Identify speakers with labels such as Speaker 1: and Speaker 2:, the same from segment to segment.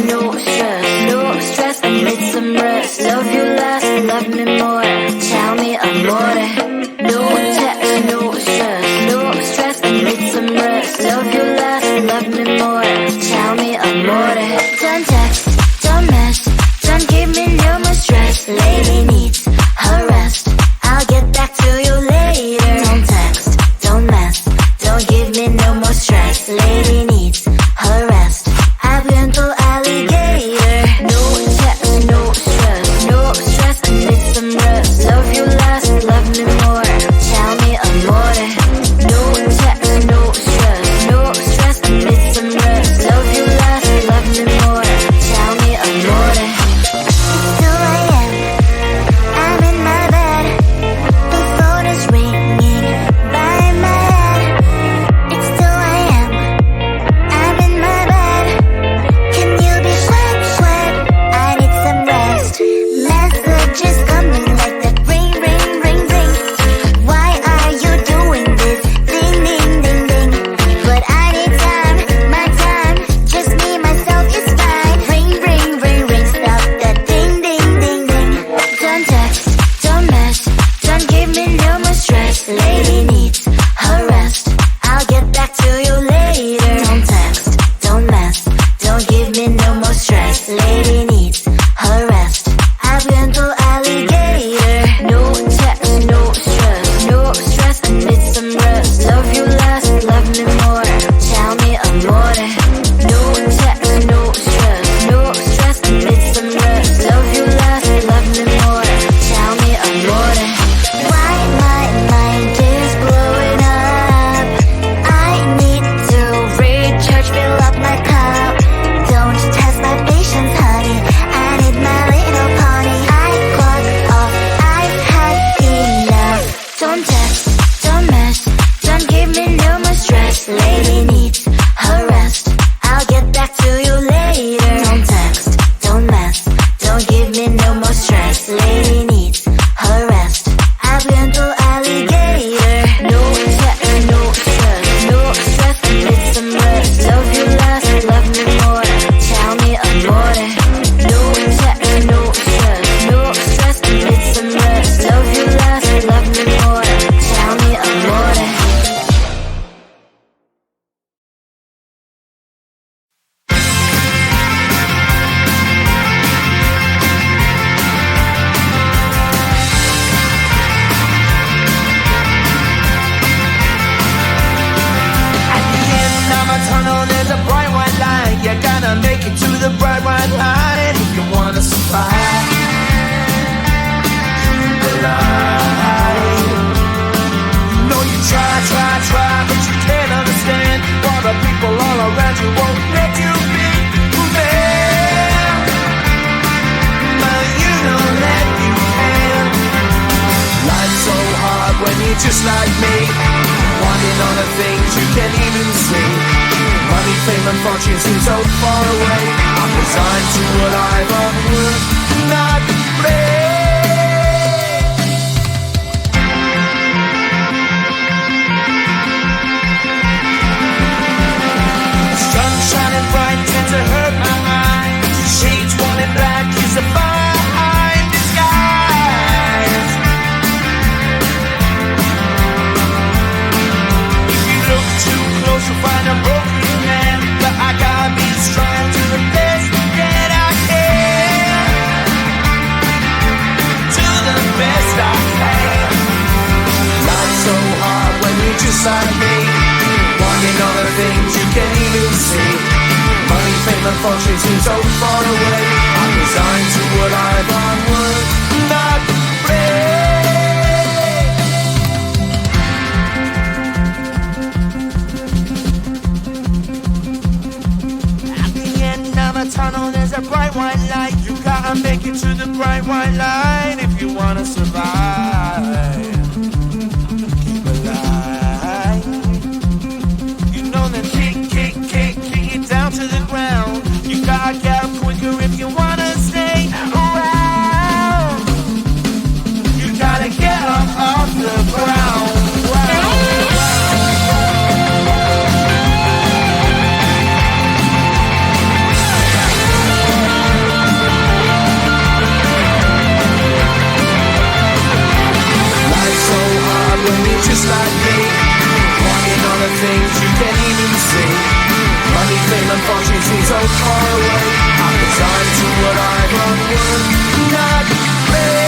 Speaker 1: no stress, no stress, I need some rest. Love you less, love me more. Tell me amore. No text, no stress, no stress, I need some rest. Love you less, love me more. Tell me amore. Don't text, don't mess, don't give me no more stress. Lady needs her rest. I'll get back to you later. Don't text, don't mess, don't give me no more stress. Lady needs her rest. I've been to alligator. No text, no stress, no stress, I need some rest. Love you less, love me more. Tell me amore. No text, no stress, no stress, I need some rest. Love you less, love me more. Tell me amore. It's 2 a.m. I'm in my bed. The phone is ringing by my head. It's 2 a.m. I'm in my bed. Can you be quiet? I need some rest. Messages coming like that ring, ring, ring, ring. Why are you doing this? Ding, ding, ding, ding. But I need time, my time. Just me, myself is fine. Ring, ring, ring, ring. Stop that ding, ding, ding, ding. Don't text, don't mess, don't give me no more stress. Lady needs her rest. I'll get back to you later. Don't text, don't mess, don't give me no more stress. Lady needs her rest. I've been to alligator. No text, no stress, no stress, I need some rest. Love you less, love me more. Tell me amore. No text, no stress, no stress, I need some rest. Love you less, love me more. Tell me amore. Why my mind is blowing up? I need to recharge, fill up my cup. Don't test my patience, honey. I need my little pony. I clock off, I've had enough. Don't text, don't mess, don't give me no more stress. Lady needs her rest. I'll get back to you later. Don't text, don't mess, don't give me no more stress. Lady needs her rest. I've been to alligator. No text, no stress, no stress, I need some rest. Love you less, love me more. Tell me amore. No text, no stress, no stress, I need some rest. Love you less, love me more. Tell me amore.
Speaker 2: At the end of a tunnel, there's a bright white light. You're gonna make it to the bright white light if you wanna survive. The light. You know you try, but you can't understand why the people all around you won't let you be who they are. But you know that you can. Life's so hard when you're just like me, wanting all the things you can't even see. Money, fame and fortune seem so far away. I'm resigned to what I've unworked, not play. Sun shining bright tends to hurt my mind. Shades worn in black is a fine disguise. If you look too close, you'll find a broken man. But I gotta be strong to the best that I can. To the best I can. Life's so hard when you're just like me, wanting all the things you can't even see. Money, fame and fortune seem so far away. I'm resigned to what I've unworked, not play. At the end of a tunnel, there's a bright white light. You gotta make it to the bright white light if you wanna survive. Keep alive. You know that kick it down to the ground. You gotta get up quicker if you wanna stay around. You gotta get up off the ground. far away. I'm resigned to what I've unlearned, not made.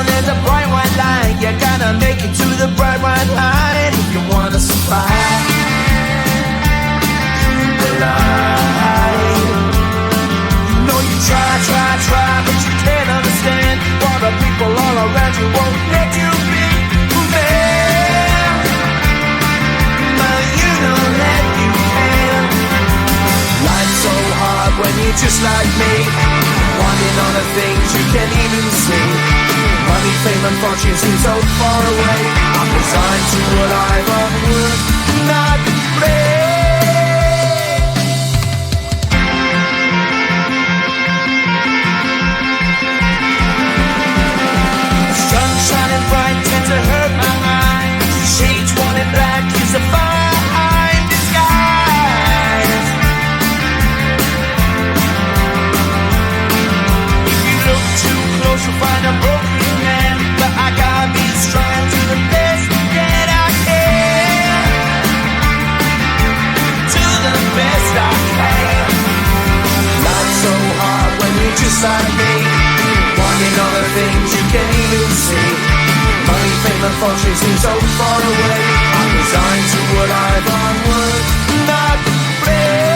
Speaker 2: tunnel, there's a bright white line. You gotta make it to the bright white line if you wanna survive. The line. You know you try, but you can't understand why the people all around you won't let you be man. But you know that you can. Life's so hard when you're just like me, wanting all the things you can't even see. Money, fame and fortune seem so far away. I'm resigned to what I've would not play. Sun shining bright tends to hurt my mind. Shades worn in black is a fine disguise. If you look too close you'll find a broken man, but I gotta be strong to the best that I can. To the best I can. Life's so hard when you're just like me, wanting all the things you can't even see. Money, fame and fortune seem so far away. I'm resigned to what I've would not play.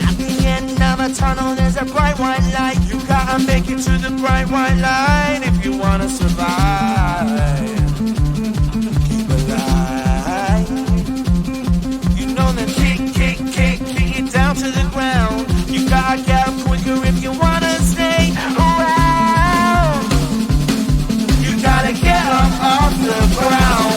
Speaker 2: At the end of a tunnel there's a bright white light. You gotta make it to the bright white line if you wanna survive. Keep alive. You know that kick it down to the ground. You gotta get up quicker if you wanna stay around. You gotta get up off the ground.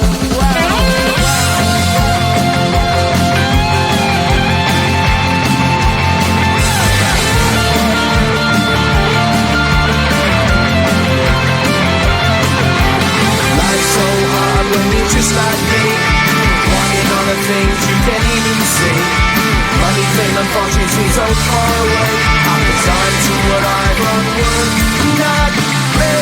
Speaker 2: Life's so hard when you're just like me, wanting all the things you can't even see. Money, fame and fortune seem so far away. I'm resigned to what I've would not play.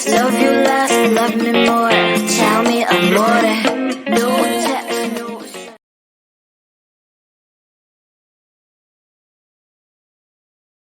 Speaker 1: Love you less, love me more. Tell me I'm more.